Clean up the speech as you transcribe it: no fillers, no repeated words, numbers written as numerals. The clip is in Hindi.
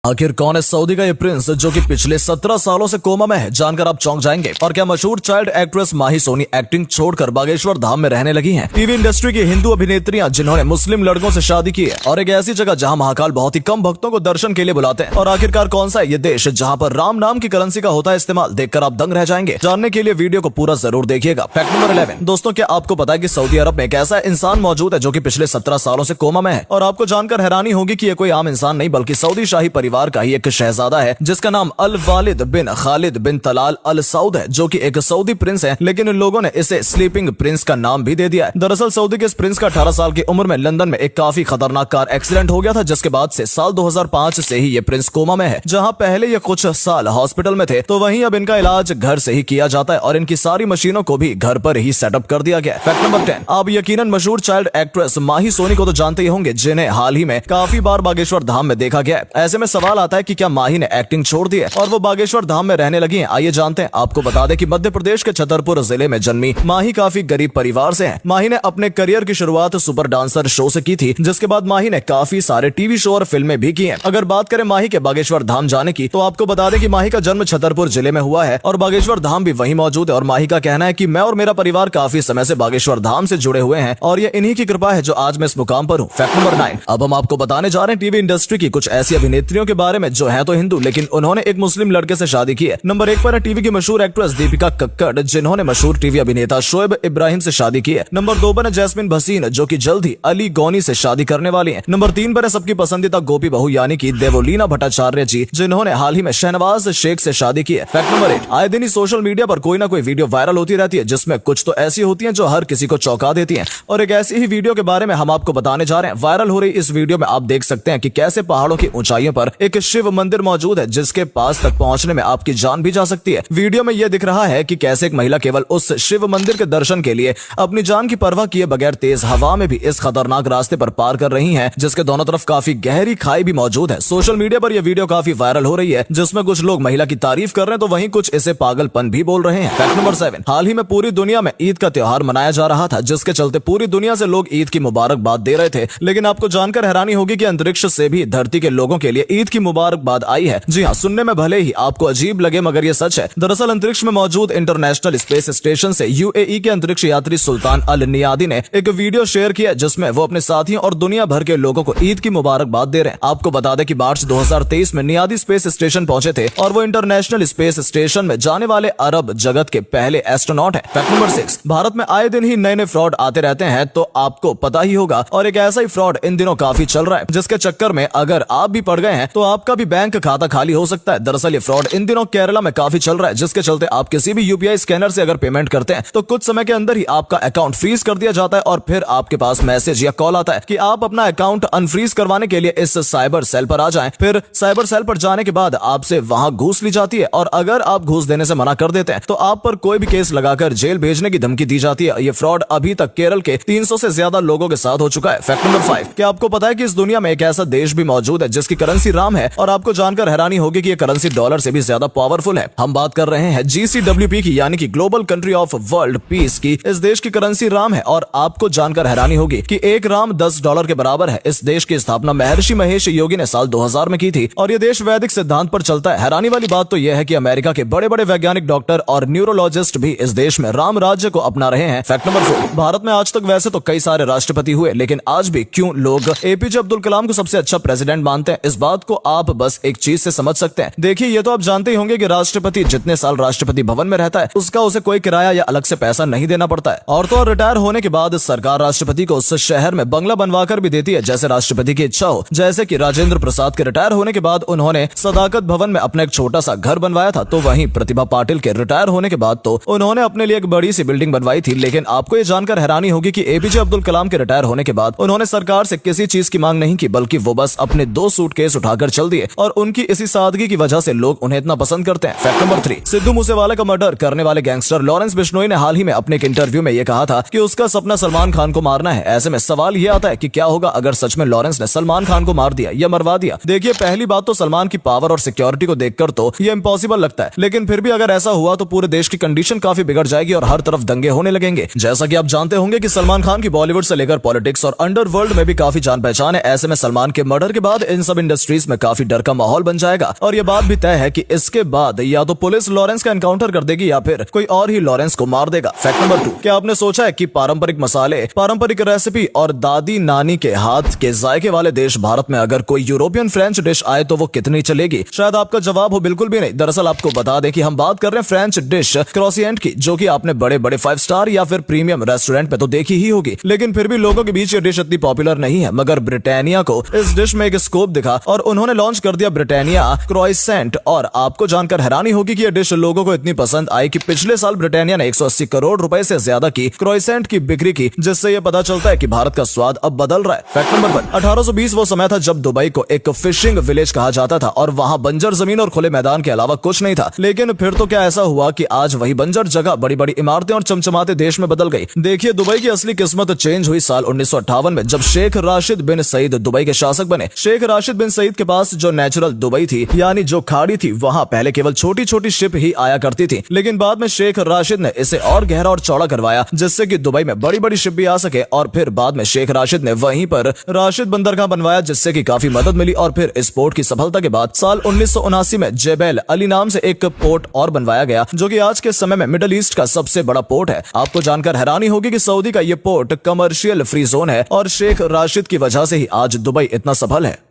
आखिर कौन है सऊदी का ये प्रिंस जो कि पिछले 17 सालों से कोमा में है, जानकर आप चौंक जाएंगे। और क्या मशहूर चाइल्ड एक्ट्रेस माही सोनी एक्टिंग छोड़कर बागेश्वर धाम में रहने लगी हैं। टीवी इंडस्ट्री की हिंदू अभिनेत्रियां जिन्होंने मुस्लिम लड़कों से शादी की है और एक ऐसी जगह जहां महाकाल बहुत ही कम भक्तों को दर्शन के लिए बुलाते हैं। और आखिरकार कौन सा है ये देश जहां पर राम नाम की करेंसी का होता है इस्तेमाल, देखकर आप दंग रह जाएंगे। जानने के लिए वीडियो को पूरा जरूर देखिएगा। फैक्ट नंबर 11 दोस्तों, क्या आपको पता है कि सऊदी अरब में एक ऐसा इंसान मौजूद है जो कि पिछले 17 सालों से कोमा में है। और आपको जानकर हैरानी होगी कि ये कोई आम इंसान नहीं बल्कि सऊदी शाही परिवार का ही एक शहजादा है जिसका नाम अल वालिद बिन खालिद बिन तलाल अल सऊद है, जो कि एक सऊदी प्रिंस है, लेकिन इन लोगों ने इसे स्लीपिंग प्रिंस का नाम भी दे दिया है। दरअसल सऊदी के इस प्रिंस का 18 साल की उम्र में लंदन में एक काफी खतरनाक कार एक्सीडेंट हो गया था, जिसके बाद से साल 2005 से ही ये प्रिंस कोमा में है। जहां पहले ये कुछ साल हॉस्पिटल में थे तो वहीं अब इनका इलाज घर से ही किया जाता है और इनकी सारी मशीनों को भी घर पर ही सेटअप कर दिया गया। फैक्ट नंबर 10 आप यकीनन मशहूर चाइल्ड एक्ट्रेस माही सोनी को तो जानते ही होंगे, जिन्हें हाल ही में काफी बार बागेश्वर धाम में देखा गया है। ऐसे में सवाल आता है कि क्या माही ने एक्टिंग छोड़ दी है और वो बागेश्वर धाम में रहने लगी हैं? आइए जानते हैं। आपको बता दें कि मध्य प्रदेश के छतरपुर जिले में जन्मी माही काफी गरीब परिवार से है। माही ने अपने करियर की शुरुआत सुपर डांसर शो से की थी, जिसके बाद माही ने काफी सारे टीवी शो और फिल्में भी की हैं। अगर बात करें माही के बागेश्वर धाम जाने की, तो आपको बता दें कि माही का जन्म छतरपुर जिले में हुआ है और बागेश्वर धाम भी वहीं मौजूद है। और माही का कहना है कि मैं और मेरा परिवार काफी समय से बागेश्वर धाम से जुड़े हुए हैं और ये इन्हीं की कृपा है जो आज मैं इस मुकाम पर हूँ। फैक्ट नंबर 9 अब हम आपको बताने जा रहे हैं टीवी इंडस्ट्री की कुछ ऐसी अभिनेत्रियों के बारे में जो है तो हिंदू लेकिन उन्होंने एक मुस्लिम लड़के से शादी की है। नंबर 1 पर है टीवी की मशहूर एक्ट्रेस दीपिका कक्कड़, जिन्होंने मशहूर टीवी अभिनेता शोएब इब्राहिम से शादी की है। नंबर 2 पर है जैस्मिन भसीन, जो कि जल्द ही अली गौनी से शादी करने वाली हैं। नंबर 3 पर है सबकी पसंदीदा गोपी बहू यानी कि देवोलीना भट्टाचार्य जी, जिन्होंने हाल ही में शहनवाज शेख से शादी की है। फैक्ट नंबर 8 आए दिन ही सोशल मीडिया पर कोई ना कोई वीडियो वायरल होती रहती है, जिसमें कुछ तो ऐसी होती है जो हर किसी को चौंका देती है। और एक ऐसी ही वीडियो के बारे में हम आपको बताने जा रहे हैं। वायरल हो रही इस वीडियो में आप देख सकते हैं कि कैसे पहाड़ों की ऊंचाइयों पर एक शिव मंदिर मौजूद है, जिसके पास तक पहुंचने में आपकी जान भी जा सकती है। वीडियो में यह दिख रहा है कि कैसे एक महिला केवल उस शिव मंदिर के दर्शन के लिए अपनी जान की परवाह किए बगैर तेज हवा में भी इस खतरनाक रास्ते पर पार कर रही हैं, जिसके दोनों तरफ काफी गहरी खाई भी मौजूद है। सोशल मीडिया पर यह वीडियो काफी वायरल हो रही है, जिसमें कुछ लोग महिला की तारीफ कर रहे हैं तो वहीं कुछ इसे पागलपन भी बोल रहे हैं। फैक्ट नंबर 7 हाल ही में पूरी दुनिया में ईद का त्योहार मनाया जा रहा था, जिसके चलते पूरी दुनिया से लोग ईद की मुबारकबाद दे रहे थे। लेकिन आपको जानकर हैरानी होगी कि अंतरिक्ष से भी धरती के लोगों के लिए ईद की मुबारकबाद आई है। जी हाँ, सुनने में भले ही आपको अजीब लगे मगर ये सच है। दरअसल अंतरिक्ष में मौजूद इंटरनेशनल स्पेस स्टेशन से यूएई के अंतरिक्ष यात्री सुल्तान अल नियादी ने एक वीडियो शेयर किया, जिसमें वो अपने साथियों और दुनिया भर के लोगों को ईद की मुबारकबाद दे रहे हैं। आपको बता दें कि मार्च 2023 में नियादी स्पेस स्टेशन पहुंचे थे और वो इंटरनेशनल स्पेस स्टेशन में जाने वाले अरब जगत के पहले एस्ट्रोनॉट हैं। फैक्ट नंबर 6 भारत में आए दिन ही नए नए फ्रॉड आते रहते हैं, तो आपको पता ही होगा। और एक ऐसा ही फ्रॉड इन दिनों काफी चल रहा है, जिसके चक्कर में अगर आप भी पड़ गए हैं तो आपका भी बैंक खाता खाली हो सकता है। दरअसल ये फ्रॉड इन दिनों केरला में काफी चल रहा है, जिसके चलते आप किसी भी यूपीआई स्कैनर से अगर पेमेंट करते हैं तो कुछ समय के अंदर ही आपका अकाउंट फ्रीज कर दिया जाता है और फिर आपके पास मैसेज या कॉल आता है कि आप अपना अकाउंट अनफ्रीज करवाने के लिए इस साइबर सेल पर आ जाएं। फिर साइबर सेल पर जाने के बाद आपसे वहां घूस ली जाती है और अगर आप घूस देने से मना कर देते हैं तो आप पर कोई भी केस लगाकर जेल भेजने की धमकी दी जाती है। ये फ्रॉड अभी तक केरल के 300 से ज्यादा लोगों के साथ हो चुका है। फैक्ट नंबर 5 क्या आपको पता है कि इस दुनिया में एक ऐसा देश भी मौजूद है जिसकी करेंसी राम है? और आपको जानकर हैरानी होगी कि यह करेंसी डॉलर से भी ज्यादा पावरफुल है। हम बात कर रहे हैं GCWP की, यानी कि global country of world peace की। इस देश की करेंसी राम है और आपको जानकर हैरानी होगी कि एक राम $10 के बराबर है। इस देश की स्थापना महर्षि महेश योगी ने साल 2000 में की थी और यह देश वैदिक सिद्धांत पर चलता है। हैरानी वाली बात तो यह है कि अमेरिका के बड़े बड़े वैज्ञानिक, डॉक्टर और न्यूरोलॉजिस्ट भी इस देश में राम राज्य को अपना रहे हैं। फैक्ट नंबर 4 भारत में आज तक वैसे तो कई सारे राष्ट्रपति हुए, लेकिन आज भी क्यों लोग एपीजे अब्दुल कलाम को सबसे अच्छा प्रेसिडेंट मानते हैं, इस बात को आप बस एक चीज से समझ सकते हैं। देखिए, ये तो आप जानते ही होंगे कि राष्ट्रपति जितने साल राष्ट्रपति भवन में रहता है उसका उसे कोई किराया या अलग से पैसा नहीं देना पड़ता है। और तो और रिटायर होने के बाद सरकार राष्ट्रपति को उस शहर में बंगला बनवाकर भी देती है जैसे राष्ट्रपति की इच्छा हो। जैसे कि राजेंद्र प्रसाद के रिटायर होने के बाद उन्होंने सदाकत भवन में अपना एक छोटा सा घर बनवाया था, तो वहीं प्रतिभा पाटिल के रिटायर होने के बाद तो उन्होंने अपने लिए एक बड़ी सी बिल्डिंग बनवाई थी। लेकिन आपको ये जानकर हैरानी होगी कि एपीजे अब्दुल कलाम के रिटायर होने के बाद उन्होंने सरकार से किसी चीज की मांग नहीं की, बल्कि वो बस अपने 2 सूटकेस उठाकर चल दिए और उनकी इसी सादगी की वजह से लोग उन्हें इतना पसंद करते हैं। फैक्ट नंबर 3 सिद्धू मूसेवाला का मर्डर करने वाले गैंगस्टर लॉरेंस बिश्नोई ने हाल ही में अपने एक इंटरव्यू में यह कहा था कि उसका सपना सलमान खान को मारना है। ऐसे में सवाल यह आता है कि क्या होगा अगर सच में लॉरेंस ने सलमान खान को मार दिया या मरवा दिया। देखिए, पहली बात तो सलमान की पावर और सिक्योरिटी को देखकर तो ये इम्पॉसिबल लगता है, लेकिन फिर भी अगर ऐसा हुआ तो पूरे देश की कंडीशन काफी बिगड़ जाएगी और हर तरफ दंगे होने लगेंगे। जैसा कि आप जानते होंगे कि सलमान खान की बॉलीवुड से लेकर पॉलिटिक्स और अंडरवर्ल्ड में भी काफी जान पहचान है। ऐसे में सलमान के मर्डर के बाद इन सब इंडस्ट्रीज में में काफी डर का माहौल बन जाएगा और ये बात भी तय है कि इसके बाद या तो पुलिस लॉरेंस का एनकाउंटर कर देगी या फिर कोई और ही लॉरेंस को मार देगा। फैक्ट नंबर 2, क्या आपने सोचा है कि पारंपरिक मसाले, पारंपरिक रेसिपी और दादी नानी के हाथ के जायके वाले देश भारत में अगर कोई यूरोपियन फ्रेंच डिश आए तो वो कितनी चलेगी? शायद आपका जवाब हो बिल्कुल भी नहीं। दरअसल आपको बता दें कि हम बात कर रहे हैं फ्रेंच डिश क्रोसिएंट की, जो कि आपने बड़े बड़े 5 स्टार या फिर प्रीमियम रेस्टोरेंट पे तो देखी ही होगी, लेकिन फिर भी लोगों के बीच ये डिश इतनी पॉपुलर नहीं है। मगर ब्रिटानिया को इस डिश में एक स्कोप दिखा और उन्होंने लॉन्च कर दिया ब्रिटानिया क्रोइसेंट। और आपको जानकर हैरानी होगी कि यह डिश लोगों को इतनी पसंद आई कि पिछले साल ब्रिटानिया ने 180 करोड़ रुपए से ज्यादा की क्रोइसेंट की बिक्री की, जिससे यह पता चलता है कि भारत का स्वाद अब बदल रहा है। फैक्ट नंबर 1, 1820 वो समय था जब दुबई को एक फिशिंग विलेज कहा जाता था और वहां बंजर जमीन और खुले मैदान के अलावा कुछ नहीं था। लेकिन फिर तो क्या ऐसा हुआ कि आज वही बंजर जगह बड़ी बड़ी इमारतें और चमचमाते देश में बदल गई। देखिए, दुबई की असली किस्मत चेंज हुई साल 1958 में, जब शेख राशिद बिन सईद दुबई के शासक बने। शेख राशिद बिन सईद के पास जो नेचुरल दुबई थी, यानी जो खाड़ी थी, वहां पहले केवल छोटी छोटी शिप ही आया करती थी, लेकिन बाद में शेख राशिद ने इसे और गहरा और चौड़ा करवाया, जिससे कि दुबई में बड़ी बड़ी शिप भी आ सके। और फिर बाद में शेख राशिद ने वहीं पर राशिद बंदरगाह बनवाया, जिससे कि काफी मदद मिली। और फिर इस पोर्ट की सफलता के बाद साल 1979 में जेबेल अली नाम से एक पोर्ट और बनवाया गया, जो कि आज के समय में मिडिल ईस्ट का सबसे बड़ा पोर्ट है। आपको जानकर हैरानी होगी कि सऊदी का ये पोर्ट कमर्शियल फ्री जोन है और शेख राशिद की वजह से ही आज दुबई इतना सफल है।